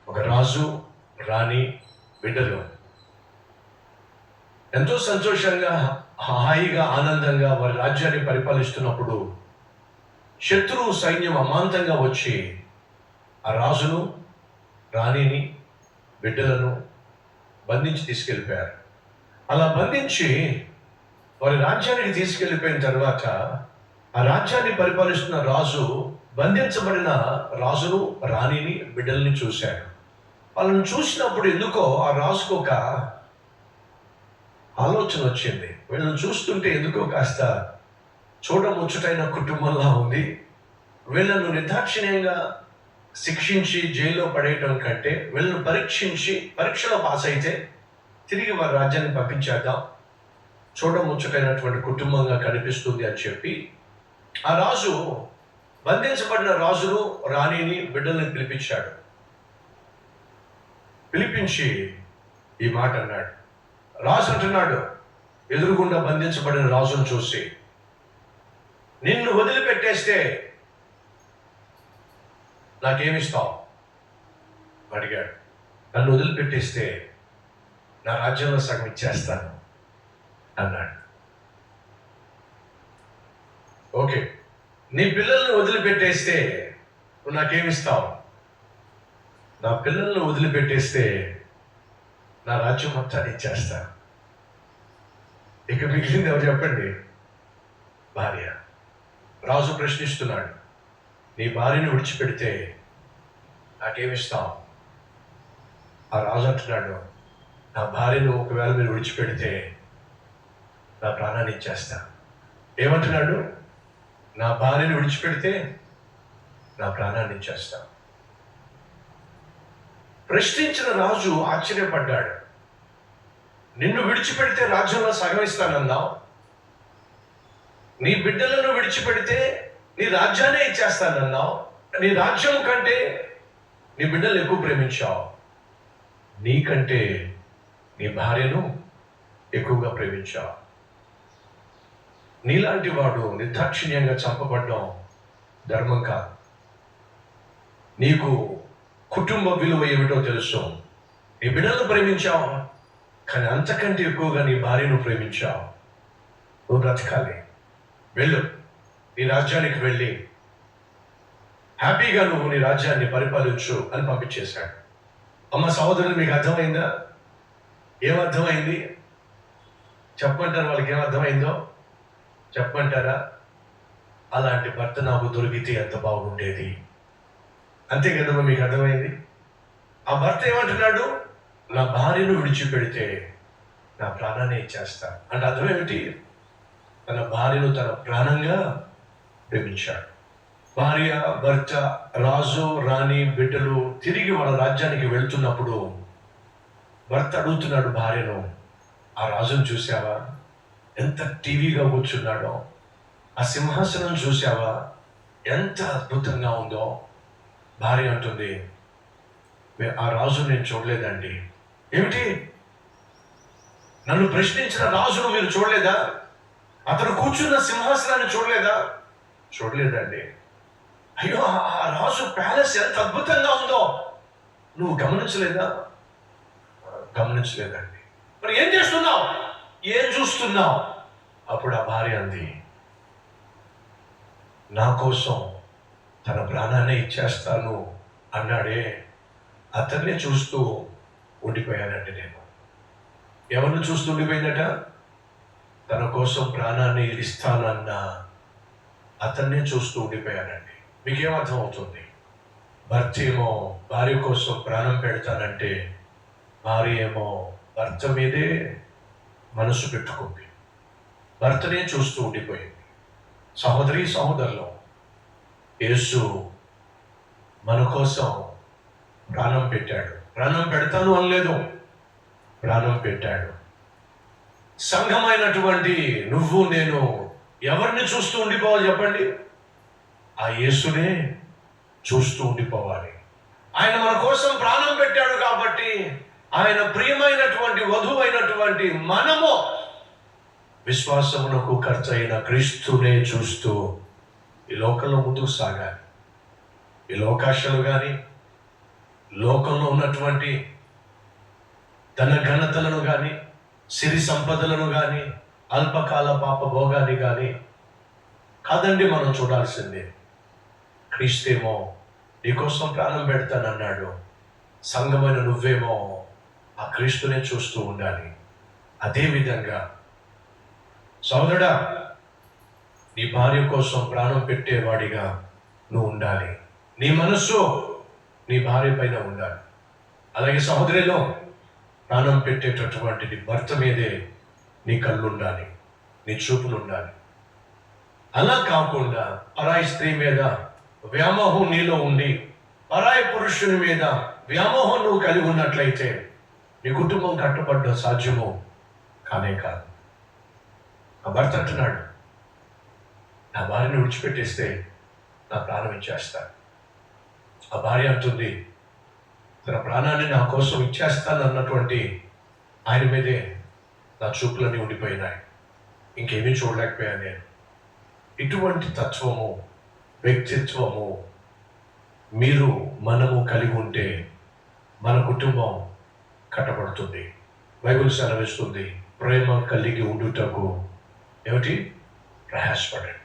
ఒక రాజు, రాణి, బిడ్డలు ఎంతో సంతోషంగా, హాయిగా, ఆనందంగా వారి రాజ్యాన్ని పరిపాలిస్తున్నప్పుడు శత్రువు సైన్యం అమాంతంగా వచ్చి ఆ రాజును, రాణిని, బిడ్డలను బంధించి తీసుకెళ్ళిపోయారు. అలా బంధించి వారి రాజ్యానికి తీసుకెళ్ళిపోయిన తర్వాత ఆ రాజ్యాన్ని పరిపాలిస్తున్న రాజు బంధించబడిన రాజును, రాణిని, బిడ్డల్ని చూశాడు. వాళ్ళని చూసినప్పుడు ఎందుకో ఆ రాజుకు ఒక ఆలోచన వచ్చింది. వీళ్ళని చూస్తుంటే ఎందుకో కాస్త చూడముచ్చటైన కుటుంబంలా ఉంది. వీళ్ళను నిర్దాక్షిణ్యంగా శిక్షించి జైల్లో పడేయటం కంటే వీళ్ళను పరీక్షలో పాస్ అయితే తిరిగి వారి రాజ్యాన్ని పంపించేద్దాం, చూడముచ్చటైనటువంటి కుటుంబంగా కనిపిస్తుంది అని చెప్పి ఆ రాజు బంధించబడిన రాజును, రాణిని, బిడ్డల్ని పిలిపించాడు. పిలిపించి ఈ మాట అన్నాడు. రాజు అంటున్నాడు ఎదురుగుండా బంధించబడిన రాజును చూసి, నిన్ను వదిలిపెట్టేస్తే నాకేమిస్తావు అడిగాడు. నన్ను వదిలిపెట్టేస్తే నా రాజ్యంలో సగం ఇచ్చేస్తాను అన్నాడు. ఓకే, నీ పిల్లల్ని వదిలిపెట్టేస్తే నువ్వు నాకేమిస్తావు? నా పిల్లల్ని వదిలిపెట్టేస్తే నా రాజ్యం మొత్తాన్ని ఇచ్చేస్తా. ఇక మిగిలింది ఎవరు చెప్పండి? భార్య. రాజు ప్రశ్నిస్తున్నాడు, నీ భార్యను విడిచిపెడితే నాకేమిస్తావు? ఆ రాజు అంటున్నాడు, నా భార్యను ఒకవేళ మీరు విడిచిపెడితే నా ప్రాణాన్ని ఇచ్చేస్తా. ఏమంటున్నాడు? నా భార్యను విడిచిపెడితే నా ప్రాణాన్ని ఇచ్చేస్తా. ప్రశ్నించిన రాజు ఆశ్చర్యపడ్డాడు. నిన్ను విడిచిపెడితే రాజ్యంలో సగం ఇస్తానన్నావు, నీ బిడ్డలను విడిచిపెడితే నీ రాజ్యాన్ని ఇచ్చేస్తానన్నావు, నీ రాజ్యం కంటే నీ బిడ్డలు ఎక్కువ ప్రేమించావు, నీకంటే నీ భార్యను ఎక్కువగా ప్రేమించావు. నీలాంటి వాడు నిర్దాక్షిణ్యంగా చంపబడ్డం ధర్మం కాదు. నీకు కుటుంబ విలువ ఏమిటో తెలుసు. నీ బిడ్డలను ప్రేమించావు, కానీ అంతకంటే ఎక్కువగా నీ భార్యను ప్రేమించావు. నువ్వు బ్రతకాలి, వెళ్ళు, నీ రాజ్యానికి వెళ్ళి హ్యాపీగా నువ్వు నీ రాజ్యాన్ని పరిపాలించు అని పంపించేశాడు. అమ్మ సహోదరులు, మీకు అర్థమైందా? ఏమర్థమైంది చెప్పమంటారు? వాళ్ళకి ఏమర్థమైందో చెప్పమంటారా? అలాంటి భర్త నాకు దొరికితే ఎంత బాగుండేది. అంతే కదమ్మా, మీకు అర్థమైంది? ఆ భర్త ఏమంటున్నాడు? నా భార్యను విడిచిపెడితే నా ప్రాణాన్ని ఇచ్చేస్తా అంటే అర్థం ఏమిటి? తన భార్యను తన ప్రాణంగా ప్రేమించాడు. భార్య, భర్త, రాజు, రాణి, బిడ్డలు తిరిగి వాళ్ళ రాజ్యానికి వెళ్తున్నప్పుడు భర్త అడుగుతున్నాడు భార్యను, ఆ రాజును చూసావా? ఎంత టీవీగా కూర్చున్నాడో, ఆ సింహాసనం చూసావా? ఎంత అద్భుతంగా ఉందో. భార్య అంటుంది, ఆ రాజును నేను చూడలేదండి. ఏమిటి? నన్ను ప్రశ్నించిన రాజును మీరు చూడలేదా? అతను కూర్చున్న సింహాసనాన్ని చూడలేదా? చూడలేదండి. అయ్యో, ఆ రాజు ప్యాలెస్ ఎంత అద్భుతంగా ఉందో నువ్వు గమనించలేదా? గమనించలేదండి. మరి ఏం చేస్తున్నావు? ఏం చూస్తున్నావు? అప్పుడు ఆ భార్య అంది, నా కోసం తన ప్రాణాన్ని ఇచ్చేస్తాను అన్నాడే, అతన్నే చూస్తూ ఉండిపోయానండి నేను. ఎవరిని చూస్తూ ఉండిపోయిందట? తన కోసం ప్రాణాన్ని ఇస్తానన్న అతన్నే చూస్తూ ఉండిపోయానండి. మీకేమర్థం అవుతుంది? భర్త ఏమో భార్య కోసం ప్రాణం పెడతానంటే, భార్య ఏమో భర్త మీదే మనసు పెట్టుకుంది, భర్తనే చూస్తూ ఉండిపోయింది. సహోదరి, సహోదరులు, యేసు మన కోసం ప్రాణం పెట్టాడు. ప్రాణం పెడతాను అనలేదు, ప్రాణం పెట్టాడు. సంఘమైనటువంటి నువ్వు నేను ఎవరిని చూస్తూ ఉండిపోవాలి చెప్పండి? ఆ యేసునే చూస్తూ ఉండిపోవాలి. ఆయన మన కోసం ప్రాణం పెట్టాడు కాబట్టి ఆయన ప్రియమైనటువంటి వధువైనటువంటి మనము విశ్వాసమునకు ఖర్చయిన క్రీస్తునే చూస్తూ ఈ లోకంలో ముందుకు సాగాలి. ఈ లోకాశలు కానీ, లోకంలో ఉన్నటువంటి ధన ఘనతలను కానీ, సిరి సంపదలను కానీ, అల్పకాల పాప భోగాన్ని కానీ కాదండి మనం చూడాల్సిందే. క్రీస్తేమో నీకోసం ప్రాణం పెడతానన్నాడు. సంఘమైన నువ్వేమో ఆ క్రీస్తునే చూస్తూ ఉండాలి. అదేవిధంగా సోదరుడా, నీ భార్య కోసం ప్రాణం పెట్టేవాడిగా నువ్వు ఉండాలి. నీ మనస్సు నీ భార్య పైన ఉండాలి. అలాగే సహోదరిలో ప్రాణం పెట్టేటటువంటి నీ భర్త మీదే నీ కళ్ళు ఉండాలి, నీ చూపులు ఉండాలి. అలా కాకుండా పరాయి స్త్రీ మీద వ్యామోహం నీలో ఉండి పరాయి పురుషుని మీద వ్యామోహం నువ్వు కలిగి ఉన్నట్లయితే నీ కుటుంబం కట్టబడ్డ సాధ్యము కానే కాదు. ఆ భర్త అంటున్నాడు, నా భార్యను విడిచిపెట్టేస్తే నా ప్రాణం ఇచ్చేస్తాను. ఆ భార్య అంటుంది, తన ప్రాణాన్ని నా కోసం ఇచ్చేస్తాను అన్నటువంటి ఆయన మీదే నా చూపులన్నీ ఉండిపోయినాయి, ఇంకేమీ చూడలేకపోయాను నేను. ఇటువంటి తత్వము, వ్యక్తిత్వము మనము కలిగి ఉంటే మన కుటుంబం కట్టబడుతుంది. బైబిల్ సెలవిస్తుంది, ప్రేమ కలిగి ఉండుటకు ఏమిటి? ప్రయాసపడండి.